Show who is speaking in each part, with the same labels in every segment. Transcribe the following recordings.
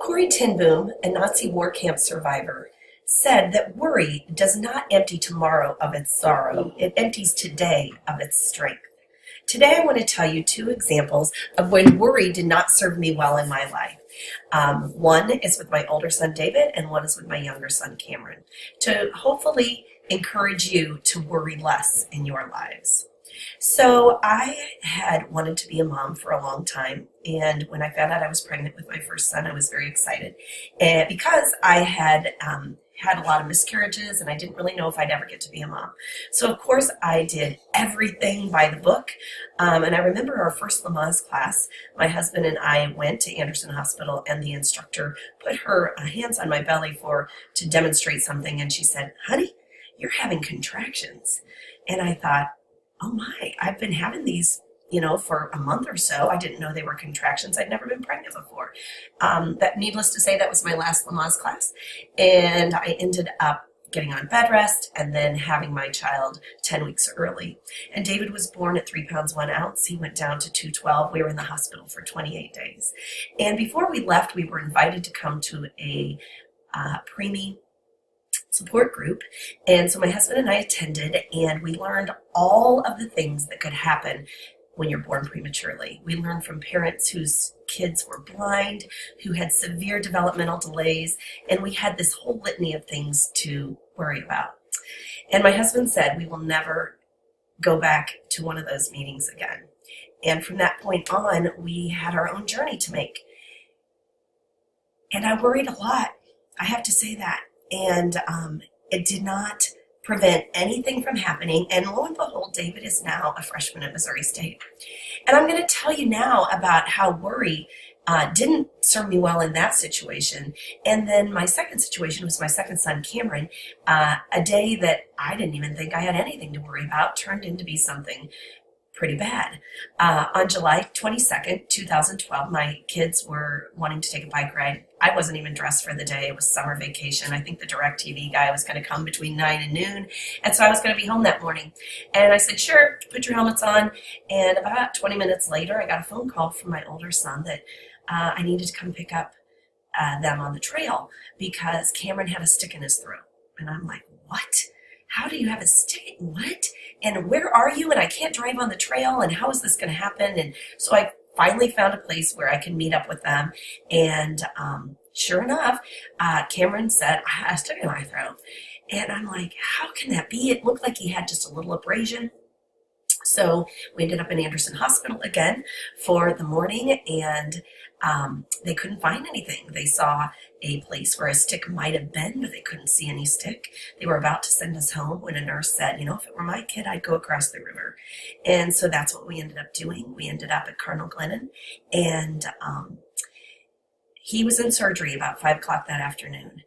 Speaker 1: Corrie ten Boom, a Nazi war camp survivor, said that worry does not empty tomorrow of its sorrow, it empties today of its strength. Today, I want to tell you two examples of when worry did not serve me well in my life. One is with my older son, David, and one is with my younger son, Cameron, to hopefully encourage you to worry less in your lives. So I had wanted to be a mom for a long time, and when I found out I was pregnant with my first son, I was very excited, and because I had had a lot of miscarriages, and I didn't really know if I'd ever get to be a mom. So of course I did everything by the book, and I remember our first Lamaze class. My husband and I went to Anderson Hospital, and the instructor put her hands on my belly to demonstrate something, and she said, "Honey, you're having contractions." And I thought, oh my, I've been having these, for a month or so. I didn't know they were contractions. I'd never been pregnant before. That, needless to say, that was my last Lamaze class. And I ended up getting on bed rest and then having my child 10 weeks early. And David was born at 3 pounds 1 ounce. He went down to 212. We were in the hospital for 28 days. And before we left, we were invited to come to a preemie support group, and so my husband and I attended, and we learned all of the things that could happen when you're born prematurely. We learned from parents whose kids were blind, who had severe developmental delays, and we had this whole litany of things to worry about. And my husband said, we will never go back to one of those meetings again. And from that point on, we had our own journey to make. And I worried a lot. I have to say that. And it did not prevent anything from happening. And lo and behold, David is now a freshman at Missouri State. And I'm going to tell you now about how worry didn't serve me well in that situation. And then my second situation was my second son, Cameron. A day that I didn't even think I had anything to worry about turned into be something pretty bad. On July 22nd, 2012, my kids were wanting to take a bike ride. I wasn't even dressed for the day. It was summer vacation. I think the DirecTV guy was going to come between 9 and noon. And so I was going to be home that morning. And I said, sure, put your helmets on. And about 20 minutes later, I got a phone call from my older son that I needed to come pick up them on the trail because Cameron had a stick in his throat. And I'm like, what? How do you have a stick? What? And where are you? And I can't drive on the trail. And how is this going to happen? And so I finally found a place where I can meet up with them. And sure enough, Cameron said, I had a stick in my throat. And I'm like, how can that be? It looked like he had just a little abrasion. So we ended up in Anderson Hospital again for the morning, and they couldn't find anything. They saw a place where a stick might have been, but they couldn't see any stick. They were about to send us home when a nurse said, if it were my kid, I'd go across the river. And so that's what we ended up doing. We ended up at Cardinal Glennon, and he was in surgery about 5 o'clock that afternoon.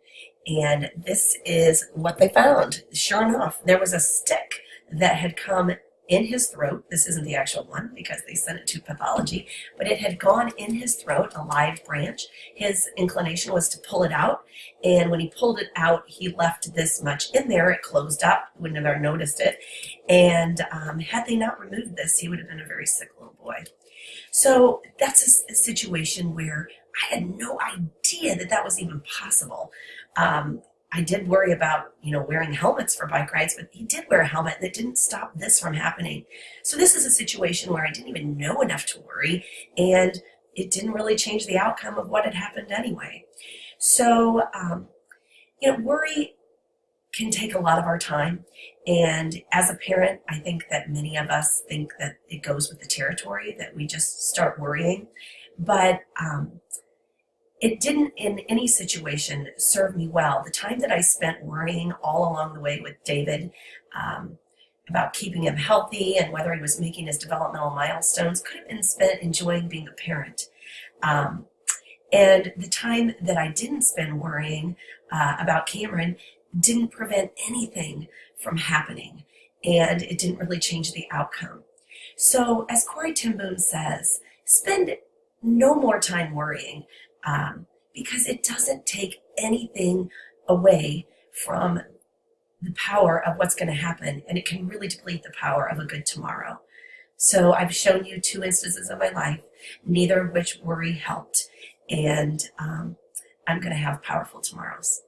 Speaker 1: And this is what they found. Sure enough, there was a stick that had come in his throat. This isn't the actual one because they sent it to pathology, but it had gone in his throat, a live branch. His inclination was to pull it out, and when he pulled it out, he left this much in there. It closed up, wouldn't have ever noticed it, and had they not removed this, he would have been a very sick little boy. So that's a situation where I had no idea that that was even possible. I did worry about, wearing helmets for bike rides, but he did wear a helmet that didn't stop this from happening. So this is a situation where I didn't even know enough to worry, and it didn't really change the outcome of what had happened anyway. So, worry can take a lot of our time. And as a parent, I think that many of us think that it goes with the territory, that we just start worrying. But it didn't in any situation serve me well. The time that I spent worrying all along the way with David about keeping him healthy and whether he was making his developmental milestones could have been spent enjoying being a parent. And the time that I didn't spend worrying about Cameron didn't prevent anything from happening, and it didn't really change the outcome. So as Corrie ten Boom says, spend no more time worrying, because it doesn't take anything away from the power of what's going to happen, and it can really deplete the power of a good tomorrow. So I've shown you 2 instances of my life, neither of which worry helped. And I'm going to have powerful tomorrows.